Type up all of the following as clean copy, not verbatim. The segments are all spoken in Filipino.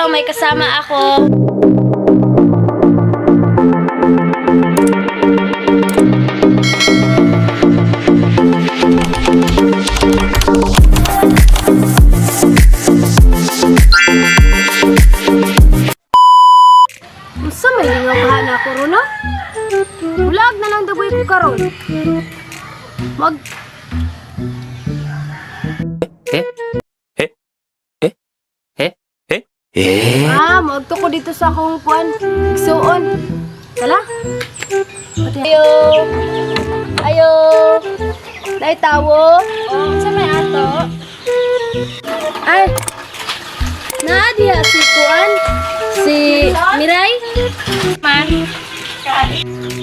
Wow, may kasama ako. Unsa may lingabahan ako ron, no? Bulag na lang daboy ko karon. Mag magto ko dito sa akong kuan. Igsuon. Tala. Ayo. Ayo. Dai tawo. Oh, sa may ato. Ay. Nadia si kuan. Si Miray. Man.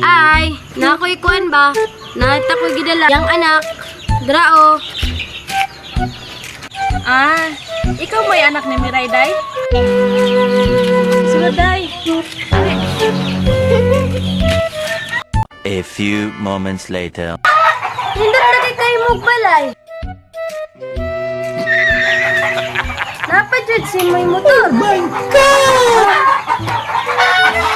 Ay, nakoy kuan ba? Nata ko gidala yang anak. Drao. Ah, ikaw may anak ni Miray, Day? Sunod, Day. A few moments later. Hindot na kay kayo magbalay. Napadjud si may motor. My God!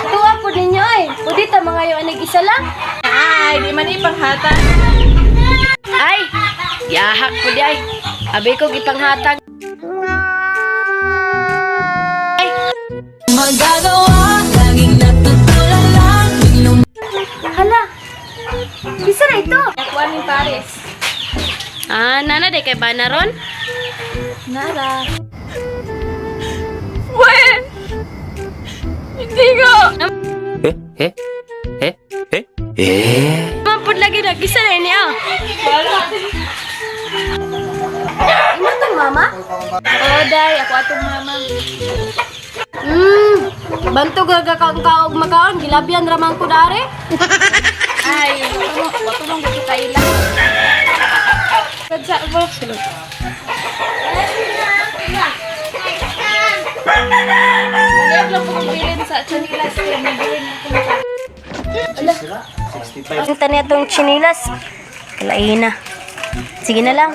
Tuwa po ninyo ay. Pwede ta mga yung anig isa lang. Ay, di man ipanghatan. Ay, yahak po di ay. Abi ko ipanghatag. Ay. Magagawa, laging natutunan lang. Hala. Bisa na ito. Nakuan ni Paris. Ah, nana de kay banaron. Nara. Wen! Hindi ko! Mampud lagi na gisa na ini ah. Imo tong mama? Oo, Day. Ako atong mama. Bantu gaga kaong kaog makaon gilabyan ramang ko dare. Ay, wato mong gusto kayo lang. Kadsa mo. Maliyag lang po kong bilin sa chanilas. Kaya may bilin ako. Ang tanya tong chinilas. Kalain na. Sige na lang.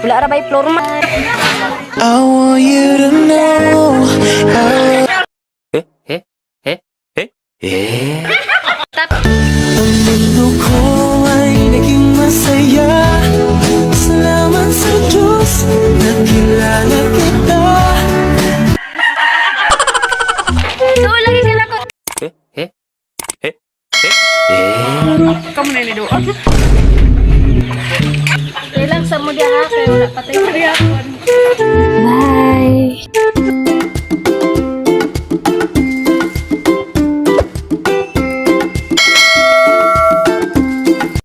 Wala ra bay floor man. I want you to know. Tap. Ang mundo ko ay naging masaya. Salamat sa Diyos, nakilala kita. Ito lagi sila ko. Kamu na nidoon. Kailang sa mo diha ha kay wala patay. Sorry ako.